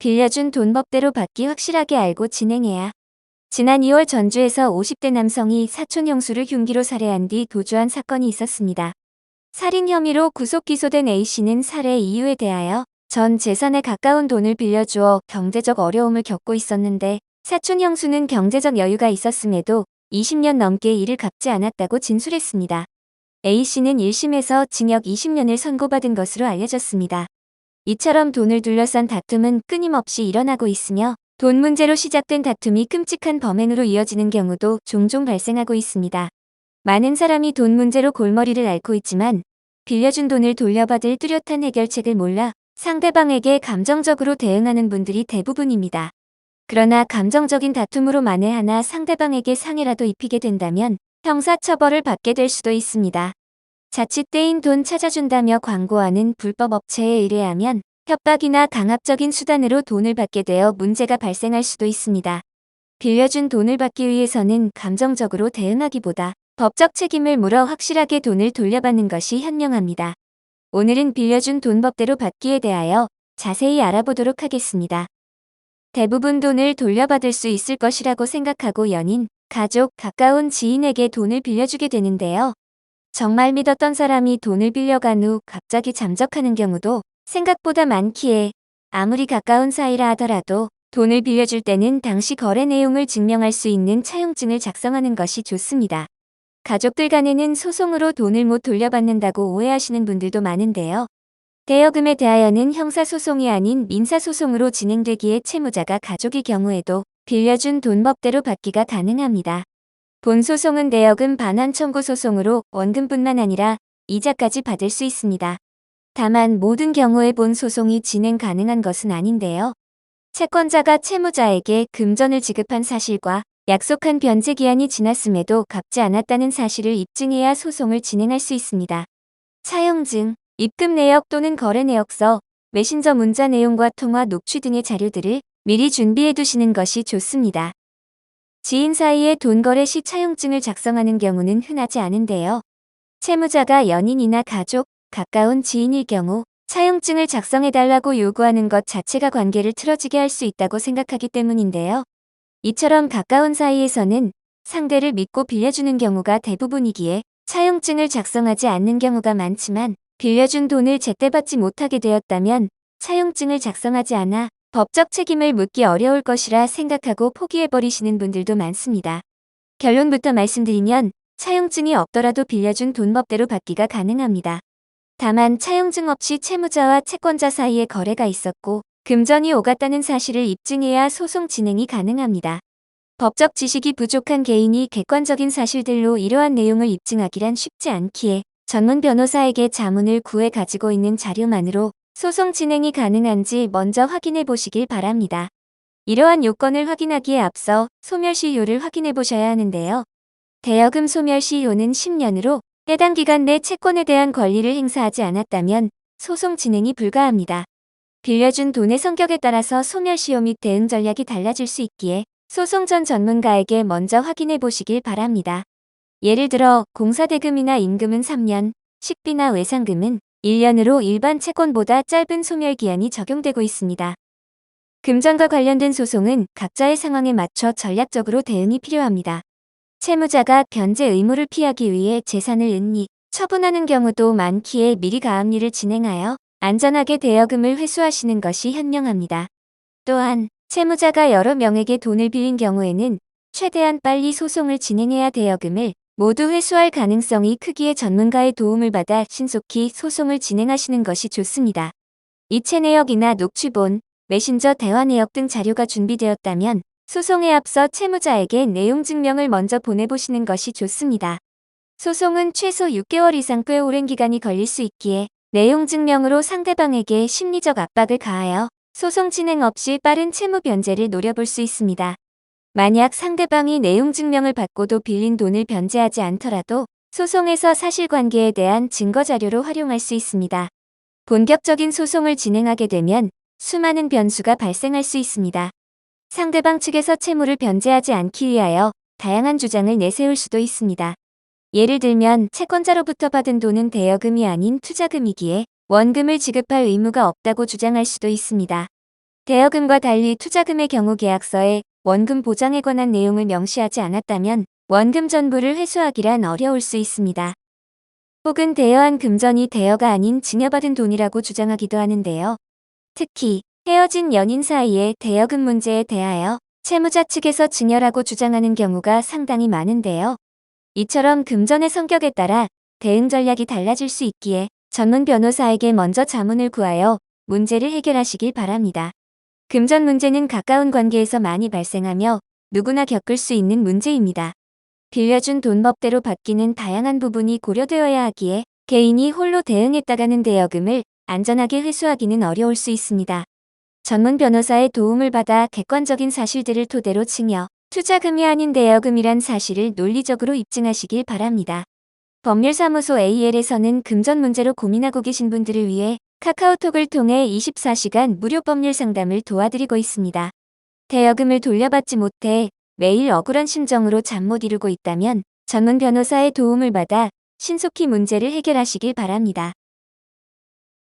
빌려준 돈 법대로 받기 확실하게 알고 진행해야. 지난 2월 전주에서 50대 남성이 사촌 형수를 흉기로 살해한 뒤 도주한 사건이 있었습니다. 살인 혐의로 구속 기소된 A씨는 살해 이유에 대하여 전 재산에 가까운 돈을 빌려주어 경제적 어려움을 겪고 있었는데 사촌 형수는 경제적 여유가 있었음에도 20년 넘게 이를 갚지 않았다고 진술했습니다. A씨는 1심에서 징역 20년을 선고받은 것으로 알려졌습니다. 이처럼 돈을 둘러싼 다툼은 끊임없이 일어나고 있으며 돈 문제로 시작된 다툼이 끔찍한 범행으로 이어지는 경우도 종종 발생하고 있습니다. 많은 사람이 돈 문제로 골머리를 앓고 있지만 빌려준 돈을 돌려받을 뚜렷한 해결책을 몰라 상대방에게 감정적으로 대응하는 분들이 대부분입니다. 그러나 감정적인 다툼으로 만에 하나 상대방에게 상해라도 입히게 된다면 형사처벌을 받게 될 수도 있습니다. 자칫 떼인 돈 찾아준다며 광고하는 불법 업체에 의뢰하면 협박이나 강압적인 수단으로 돈을 받게 되어 문제가 발생할 수도 있습니다. 빌려준 돈을 받기 위해서는 감정적으로 대응하기보다 법적 책임을 물어 확실하게 돈을 돌려받는 것이 현명합니다. 오늘은 빌려준 돈 법대로 받기에 대하여 자세히 알아보도록 하겠습니다. 대부분 돈을 돌려받을 수 있을 것이라고 생각하고 연인, 가족, 가까운 지인에게 돈을 빌려주게 되는데요. 정말 믿었던 사람이 돈을 빌려간 후 갑자기 잠적하는 경우도 생각보다 많기에 아무리 가까운 사이라 하더라도 돈을 빌려줄 때는 당시 거래 내용을 증명할 수 있는 차용증을 작성하는 것이 좋습니다. 가족들 간에는 소송으로 돈을 못 돌려받는다고 오해하시는 분들도 많은데요. 대여금에 대하여는 형사소송이 아닌 민사소송으로 진행되기에 채무자가 가족의 경우에도 빌려준 돈 법대로 받기가 가능합니다. 본 소송은 대여금 반환 청구 소송으로 원금뿐만 아니라 이자까지 받을 수 있습니다. 다만 모든 경우에 본 소송이 진행 가능한 것은 아닌데요. 채권자가 채무자에게 금전을 지급한 사실과 약속한 변제 기한이 지났음에도 갚지 않았다는 사실을 입증해야 소송을 진행할 수 있습니다. 차용증, 입금 내역 또는 거래 내역서, 메신저 문자 내용과 통화 녹취 등의 자료들을 미리 준비해 두시는 것이 좋습니다. 지인 사이에 돈 거래 시 차용증을 작성하는 경우는 흔하지 않은데요. 채무자가 연인이나 가족, 가까운 지인일 경우 차용증을 작성해달라고 요구하는 것 자체가 관계를 틀어지게 할 수 있다고 생각하기 때문인데요. 이처럼 가까운 사이에서는 상대를 믿고 빌려주는 경우가 대부분이기에 차용증을 작성하지 않는 경우가 많지만 빌려준 돈을 제때 받지 못하게 되었다면 차용증을 작성하지 않아 법적 책임을 묻기 어려울 것이라 생각하고 포기해버리시는 분들도 많습니다. 결론부터 말씀드리면 차용증이 없더라도 빌려준 돈 법대로 받기가 가능합니다. 다만 차용증 없이 채무자와 채권자 사이에 거래가 있었고 금전이 오갔다는 사실을 입증해야 소송 진행이 가능합니다. 법적 지식이 부족한 개인이 객관적인 사실들로 이러한 내용을 입증하기란 쉽지 않기에 전문 변호사에게 자문을 구해 가지고 있는 자료만으로 소송 진행이 가능한지 먼저 확인해 보시길 바랍니다. 이러한 요건을 확인하기에 앞서 소멸시효를 확인해 보셔야 하는데요. 대여금 소멸시효는 10년으로 해당 기간 내 채권에 대한 권리를 행사하지 않았다면 소송 진행이 불가합니다. 빌려준 돈의 성격에 따라서 소멸시효 및 대응 전략이 달라질 수 있기에 소송 전 전문가에게 먼저 확인해 보시길 바랍니다. 예를 들어 공사대금이나 임금은 3년, 식비나 외상금은 1년으로 일반 채권보다 짧은 소멸기한이 적용되고 있습니다. 금전과 관련된 소송은 각자의 상황에 맞춰 전략적으로 대응이 필요합니다. 채무자가 변제 의무를 피하기 위해 재산을 은닉, 처분하는 경우도 많기에 미리 가압류를 진행하여 안전하게 대여금을 회수하시는 것이 현명합니다. 또한 채무자가 여러 명에게 돈을 빌린 경우에는 최대한 빨리 소송을 진행해야 대여금을 모두 회수할 가능성이 크기에 전문가의 도움을 받아 신속히 소송을 진행하시는 것이 좋습니다. 이체 내역이나 녹취본, 메신저 대화 내역 등 자료가 준비되었다면 소송에 앞서 채무자에게 내용 증명을 먼저 보내보시는 것이 좋습니다. 소송은 최소 6개월 이상 꽤 오랜 기간이 걸릴 수 있기에 내용 증명으로 상대방에게 심리적 압박을 가하여 소송 진행 없이 빠른 채무 변제를 노려볼 수 있습니다. 만약 상대방이 내용 증명을 받고도 빌린 돈을 변제하지 않더라도 소송에서 사실관계에 대한 증거 자료로 활용할 수 있습니다. 본격적인 소송을 진행하게 되면 수많은 변수가 발생할 수 있습니다. 상대방 측에서 채무를 변제하지 않기 위하여 다양한 주장을 내세울 수도 있습니다. 예를 들면 채권자로부터 받은 돈은 대여금이 아닌 투자금이기에 원금을 지급할 의무가 없다고 주장할 수도 있습니다. 대여금과 달리 투자금의 경우 계약서에 원금 보장에 관한 내용을 명시하지 않았다면 원금 전부를 회수하기란 어려울 수 있습니다. 혹은 대여한 금전이 대여가 아닌 증여받은 돈이라고 주장하기도 하는데요. 특히 헤어진 연인 사이의 대여금 문제에 대하여 채무자 측에서 증여라고 주장하는 경우가 상당히 많은데요. 이처럼 금전의 성격에 따라 대응 전략이 달라질 수 있기에 전문 변호사에게 먼저 자문을 구하여 문제를 해결하시길 바랍니다. 금전 문제는 가까운 관계에서 많이 발생하며 누구나 겪을 수 있는 문제입니다. 빌려준 돈 법대로 받기는 다양한 부분이 고려되어야 하기에 개인이 홀로 대응했다가는 대여금을 안전하게 회수하기는 어려울 수 있습니다. 전문 변호사의 도움을 받아 객관적인 사실들을 토대로 증여, 투자금이 아닌 대여금이란 사실을 논리적으로 입증하시길 바랍니다. 법률사무소 AL에서는 금전 문제로 고민하고 계신 분들을 위해 카카오톡을 통해 24시간 무료 법률 상담을 도와드리고 있습니다. 대여금을 돌려받지 못해 매일 억울한 심정으로 잠 못 이루고 있다면 전문 변호사의 도움을 받아 신속히 문제를 해결하시길 바랍니다.